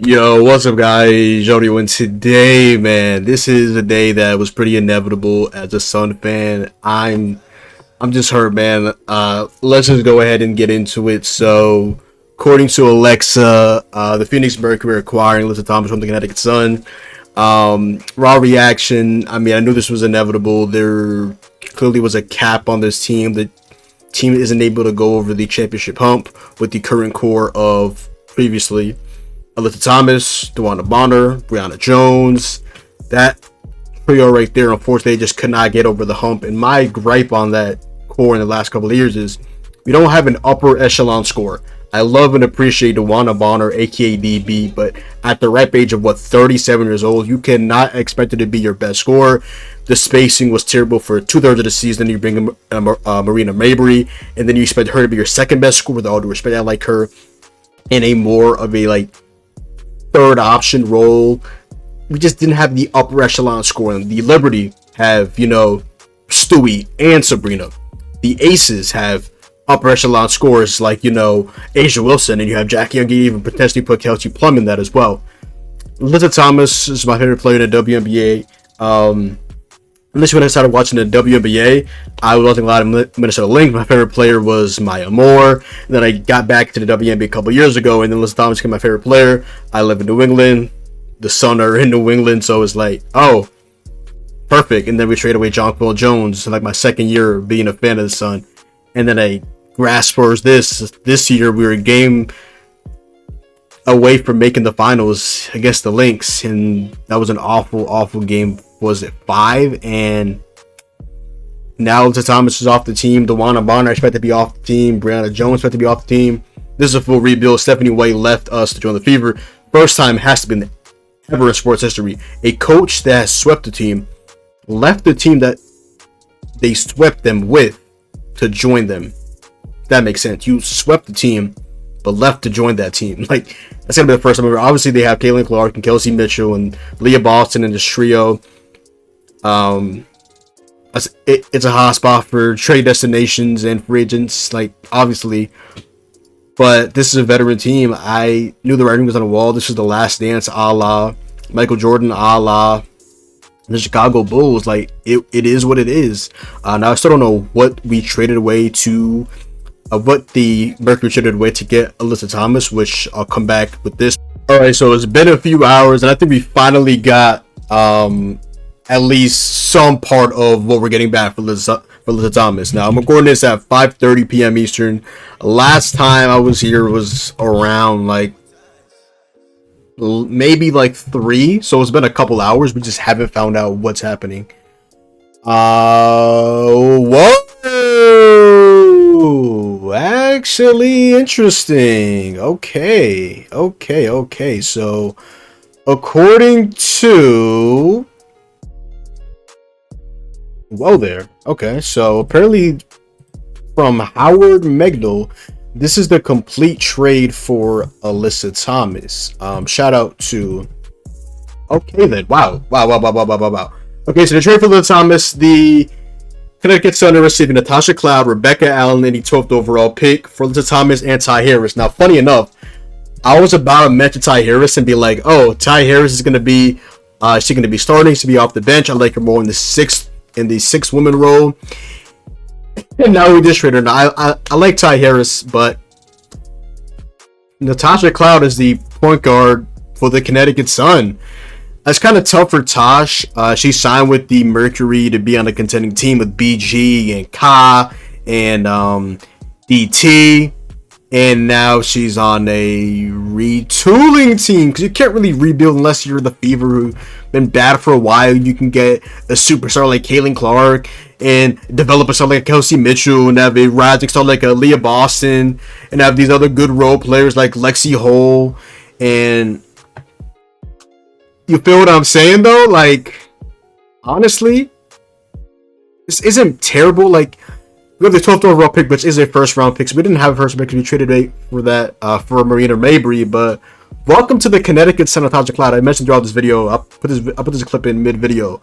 Yo, what's up, guys? Jody, and today, man, this is a day that was pretty inevitable as a Sun fan. I'm just hurt, man. Let's just go ahead and get into it. So, according to Alexa, the Phoenix Mercury acquiring Alyssa Thomas from the Connecticut Sun. Raw reaction. I mean, I knew this was inevitable. There clearly was a cap on this team. The team isn't able to go over the championship hump with the current core of previously Alyssa Thomas, DeWanna Bonner, Brianna Jones. That trio right there, unfortunately, just could not get over the hump. And my gripe on that core in the last couple of years is we don't have an upper echelon score. I love and appreciate DeWanna Bonner, aka DB, but at the ripe age of 37 years old, you cannot expect it to be your best scorer. The spacing was terrible for 2/3 of the season. You bring Marina Mabrey, and then you expect her to be your second best scorer. With all due respect, I like her in a more of a third option role. We just didn't have the upper echelon scoring. The Liberty have, Stewie and Sabrina. The Aces have upper echelon scores like, Asia Wilson, and you have Jackie Young, even potentially put Kelsey Plum in that as well. Alyssa Thomas is my favorite player in the WNBA. Initially, when I started watching the WNBA, I was watching a lot of Minnesota Lynx. My favorite player was Maya Moore. And then I got back to the WNBA a couple years ago, and then Alyssa Thomas became my favorite player. I live in New England. The Sun are in New England, so it's like, oh, perfect. And then we traded away Jonquel Jones, like my second year being a fan of the Sun. And then I grasped Spurs this year. We were a game away from making the finals against the Lynx, and that was an awful game. Was it 5? And now Alyssa Thomas is off the team. DeWanna Bonner expected to be off the team. Brianna Jones expected to be off the team. This is a full rebuild. Stephanie White left us to join the Fever. First time has to be ever in sports history. A coach that has swept the team left the team that they swept them with to join them. That makes sense. You swept the team, but left to join that team. That's gonna be the first time ever. Obviously, they have Caitlin Clark and Kelsey Mitchell and Leah Boston in this trio. It's a hot spot for trade destinations and free agents, obviously. But this is a veteran team. I knew the writing was on the wall. This is the last dance, a la Michael Jordan, a la the Chicago Bulls. It is what it is. Now I still don't know what we traded away to. What the Mercury traded away to get Alyssa Thomas, which I'll come back with this. All right, so it's been a few hours, and I think we finally got at least some part of what we're getting back for Alyssa Thomas. Now I'm recording this at 5:30 p.m. Eastern. Last time I was here was around maybe 3, so it's been a couple hours. We just haven't found out what's happening. Whoa! Actually interesting. Okay. So, according to... Whoa there. Okay, so apparently from Howard Megdal, this is the complete trade for Alyssa Thomas. Shout out to... Okay then. Wow. Okay, so the trade for Alyssa Thomas, the Connecticut Sun are receiving Natasha Cloud, Rebecca Allen, and the 12th overall pick for Alyssa Thomas and Ty Harris. Now, funny enough, I was about to mention Ty Harris and be like, oh, Ty Harris is going to be, she's going to be starting, to be off the bench. I like her more in the sixth woman role. And now we just traded her. Now, I like Ty Harris, but Natasha Cloud is the point guard for the Connecticut Sun. That's kind of tough for Tosh. She signed with the Mercury to be on a contending team with BG and Ka and DT. And now she's on a retooling team, because you can't really rebuild unless you're the Fever, who've been bad for a while. You can get a superstar like Caitlin Clark and develop a star like Kelsey Mitchell, and have a rising star like Leah Boston, and have these other good role players like Lexi Hole. And you feel what I'm saying, though? Honestly, this isn't terrible. We have the 12th overall pick, which is a first round pick. So we didn't have a first pick because we traded for that for Marina Mabrey. But welcome to the Connecticut Sun, Natasha Cloud. I mentioned throughout this video. I'll put this clip in mid video.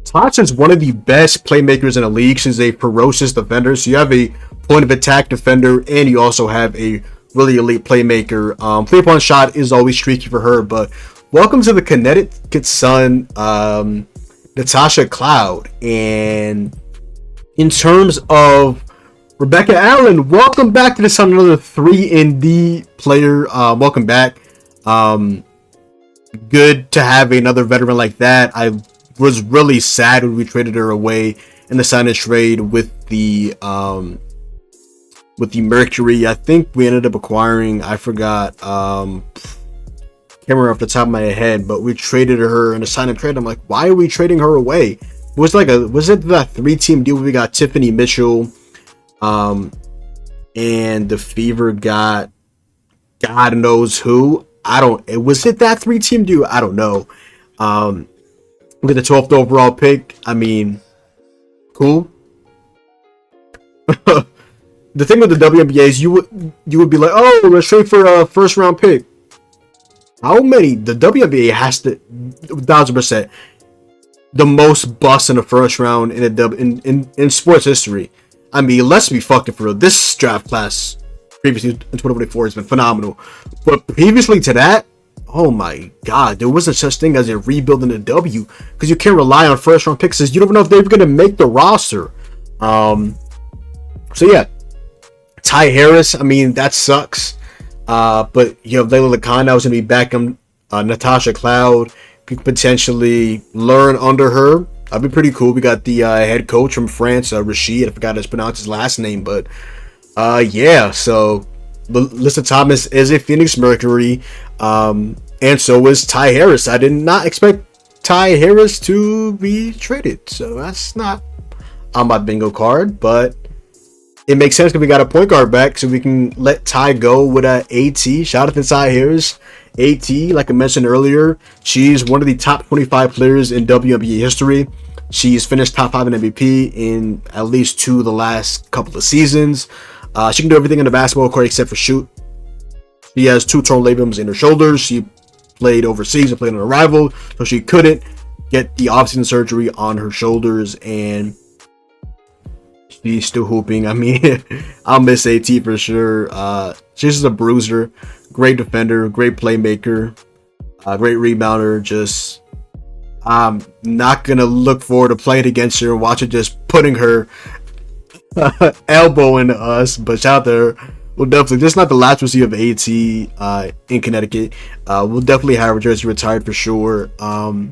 Tasha is one of the best playmakers in the league. She's a ferocious defender. So you have a point of attack defender, and you also have a really elite playmaker. 3-point shot is always streaky for her, but welcome to the Connecticut Sun, Natasha Cloud. And in terms of Rebecca Allen, welcome back to the Sun, another 3-and-D player. Welcome back. Good to have another veteran like that. I was really sad when we traded her away in the sign and trade with the Mercury. I think we ended up acquiring, I forgot, can't remember off the top of my head, but we traded her in a sign and trade. I'm like, why are we trading her away? Was it that 3-team deal where we got Tiffany Mitchell, and the Fever got God knows who? Was it that 3-team deal? I don't know. With the 12th overall pick, I mean, cool. The thing with the WNBA is you would be like, oh, let's trade for a first round pick. How many? The WNBA has to 1,000% the most busts in the first round in sports history. I mean, let's be fucking for real. This draft class previously in 2024 has been phenomenal, but previously to that, oh my god, there wasn't such thing as a rebuild in the W, because you can't rely on first round picks. You don't know if they're going to make the roster. So yeah. Ty Harris, I mean, that sucks. But you have Layla Khan that was going to be back. Natasha Cloud could potentially learn under her. That'd be pretty cool. We got the head coach from France, Rashid. I forgot how to pronounce his last name, but yeah. So Alyssa Thomas is a Phoenix Mercury, and so is Ty Harris. I did not expect Ty Harris to be traded, so that's not on my bingo card, but it makes sense because we got a point guard back, so we can let Ty go with a AT. Shout out to Ty Harris. AT, like I mentioned earlier, she's one of the top 25 players in WNBA history. She's finished top 5 in MVP in at least 2 of the last couple of seasons. She can do everything in the basketball court except for shoot. She has 2 torn labrums in her shoulders. She played overseas and played on a rival, so she couldn't get the off-season surgery on her shoulders, and she's still hooping. I mean, I'll miss AT for sure. She's just a bruiser, great defender, great playmaker, great rebounder. Just, I'm not gonna look forward to playing against her and watch her just putting her elbow into us. But shout out there. We'll definitely, this is not the last we'll see of AT in Connecticut. We'll definitely have her jersey retired for sure. And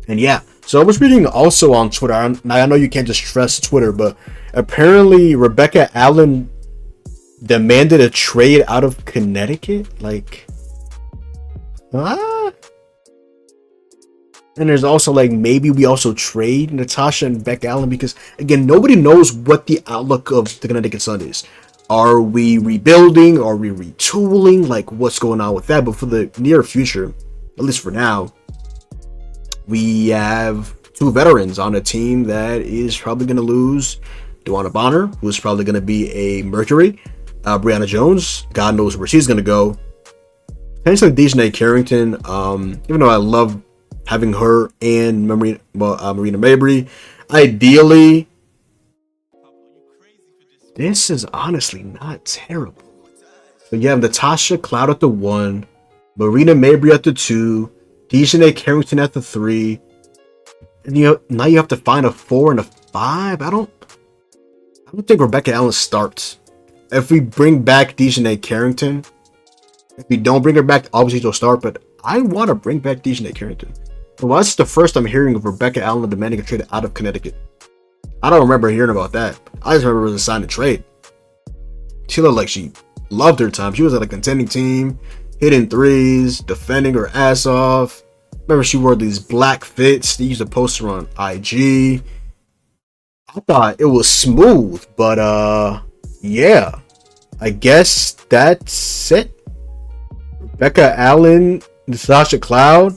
yeah, so I was reading also on Twitter. Now I know you can't just trust Twitter, but apparently Rebecca Allen demanded a trade out of Connecticut. Like, and there's also like, maybe we also trade Natasha and Beck Allen, because again, nobody knows what the outlook of the Connecticut Sun is. Are we rebuilding? Are we retooling? Like, what's going on with that? But for the near future, at least for now, we have 2 veterans on a team that is probably going to lose. Dewana Bonner, who's probably going to be a Mercury. Brianna Jones, God knows where she's going to go. Potentially Dejanay Carrington, even though I love having her and Marina Mabrey. Ideally, this is honestly not terrible. So you have Natasha Cloud at the 1, Marina Mabrey at the 2, Dejanay Carrington at the 3, and now you have to find a 4 and a 5. I don't think Rebecca Allen starts. If we bring back Dejanay Carrington, if we don't bring her back, obviously she'll start, but I want to bring back Dejanay Carrington. Well, that's the first I'm hearing of Rebecca Allen demanding a trade out of Connecticut. I don't remember hearing about that. I just remember it was a sign and trade. She looked like she loved her time. She was at a contending team, hitting threes, defending her ass off. Remember, she wore these black fits. They used to post her on IG. I thought it was smooth, but yeah, I guess that's it. Rebecca Allen, Natasha Cloud,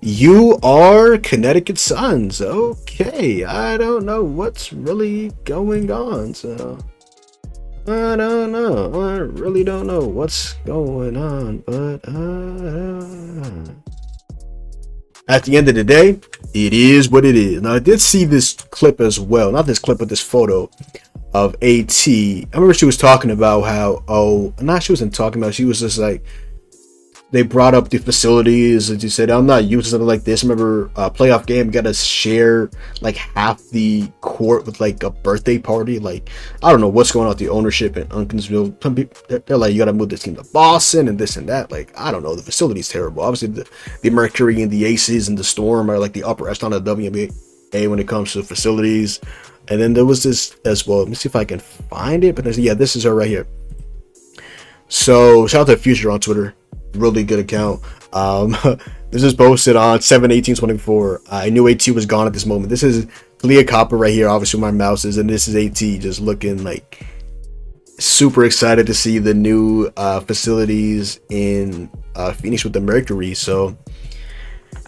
you are Connecticut Suns. Okay, I don't know what's really going on, so I don't know. I really don't know what's going on, but at the end of the day, it is what it is. Now, I did see this clip as well. Not this clip, but this photo of AT. I remember she was talking about how, she wasn't talking about, she was just like, they brought up the facilities and she said, I'm not used to something like this. I remember a playoff game, got to share like half the court with like a birthday party. Like, I don't know what's going on with the ownership in Unkinsville. Some people, they're like, you got to move this team to Boston and this and that. Like, I don't know. The facility's terrible. Obviously, the Mercury and the Aces and the Storm are like the upper echelon of the WNBA when it comes to facilities. And then there was this as well. Let me see if I can find it. But yeah, this is her right here. So shout out to Future on Twitter. Really good account. This is posted on 7/18/24. I knew AT was gone at this moment. This is Leah Copper right here, obviously where my mouse is, and this is AT just looking like super excited to see the new facilities in Phoenix with the Mercury. So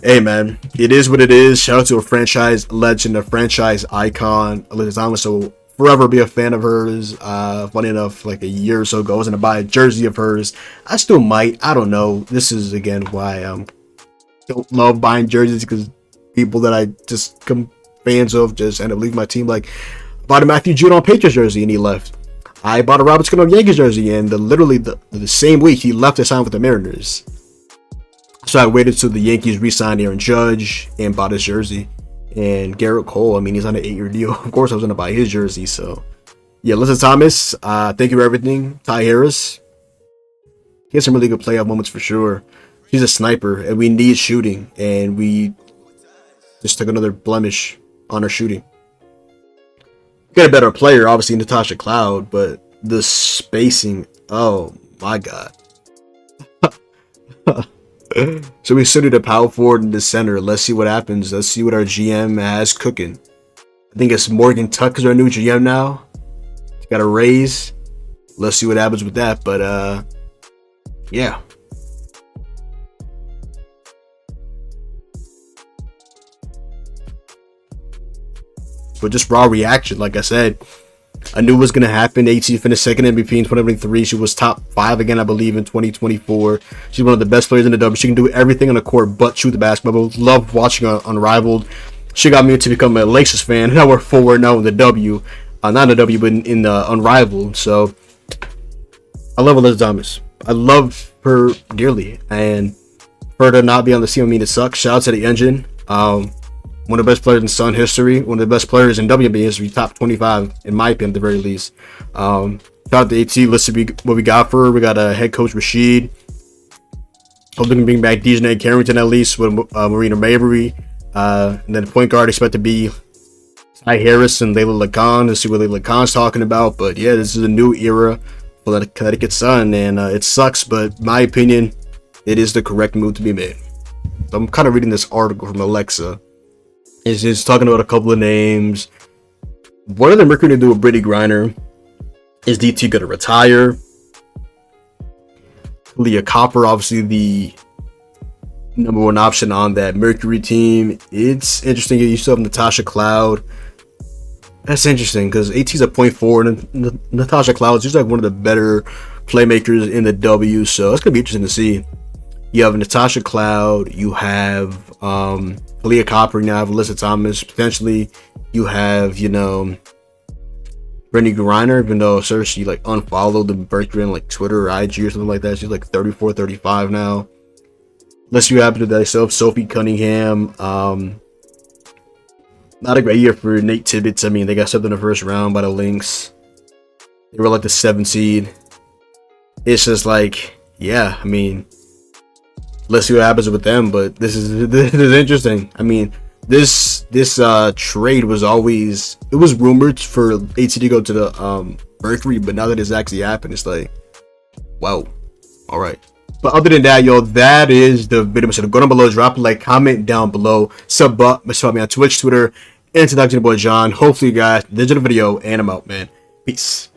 hey man, it is what it is. Shout out to a franchise legend, a franchise icon, Alyssa Thomas. So forever be a fan of hers. Funny enough, like a year or so ago, I was gonna buy a jersey of hers. I still might. I don't know. This is again why I don't love buying jerseys, because people that I just become fans of just end up leaving my team. Like, I bought a Matthew Judon Patriots jersey and he left. I bought a Robert Cano Yankees jersey and literally the same week he left to sign with the Mariners. So I waited till the Yankees re-signed Aaron Judge and bought his jersey. And Garrett Cole, I mean, he's on an 8-year deal. Of course, I was going to buy his jersey. So, yeah, Alyssa Thomas, thank you for everything. Ty Harris, he has some really good playoff moments for sure. She's a sniper, and we need shooting. And we just took another blemish on her shooting. Got a better player, obviously, Natasha Cloud, but the spacing, oh my God. So we suited a power forward in the center. Let's see what happens. Let's see what our GM has cooking. I think it's Morgan Tucker's our new GM now. He's got a raise. Let's see what happens with that. But yeah. But just raw reaction, like I said, I knew it was going to happen. AT finished second MVP in 2023. She was top 5 again, I believe, in 2024. She's one of the best players in the W. She can do everything on the court but shoot the basketball. Love watching her Unrivaled. She got me to become a Lakers fan. Now we're forward now in the W. Not in the W, but in the Unrivaled. So I love Alyssa Thomas. I love her dearly. And for her to not be on the team, I mean, it sucks. Shout out to the engine. One of the best players in Sun history, one of the best players in WNBA history, top 25 in my opinion, at the very least. Shout out to AT. Let's see what we got for her. We got head coach Rashid. Hope they can bring back Dejanay Carrington at least with Marina Mabrey. And then point guard expect to be Ty Harris and Layla Lacan. Let's see what Layla Lacan's talking about. But yeah, this is a new era for the Connecticut Sun, and it sucks, but in my opinion, it is the correct move to be made. So I'm kind of reading this article from Alexa. It's just talking about a couple of names. What are the Mercury to do with Brittany Griner? Is DT going to retire? Leah Copper, obviously the number one option on that Mercury team. It's interesting. You still have Natasha Cloud. That's interesting because AT's a point forward, and Natasha Cloud is like one of the better playmakers in the W. So it's going to be interesting to see. You have Natasha Cloud, you have Leah Copper, you have Alyssa Thomas, potentially you have, Brittany Griner, even though she like unfollowed the Mercury on like Twitter or IG or something like that. She's like 34, 35 now. Unless you happen to that yourself, Sophie Cunningham. Not a great year for Nate Tibbetts. I mean, they got swept in the first round by the Lynx. They were like the 7th seed. It's just like, yeah, I mean, let's see what happens with them, but this is interesting. I mean, this trade was always, it was rumored for AT to go to the Mercury, but now that it's actually happened, it's like, wow, all right. But other than that, yo, that is the video. So go down below, drop a like, comment down below, sub up, follow me on Twitch, Twitter, and to Dr. Boy John. Hopefully, you guys enjoyed the video, and I'm out, man. Peace.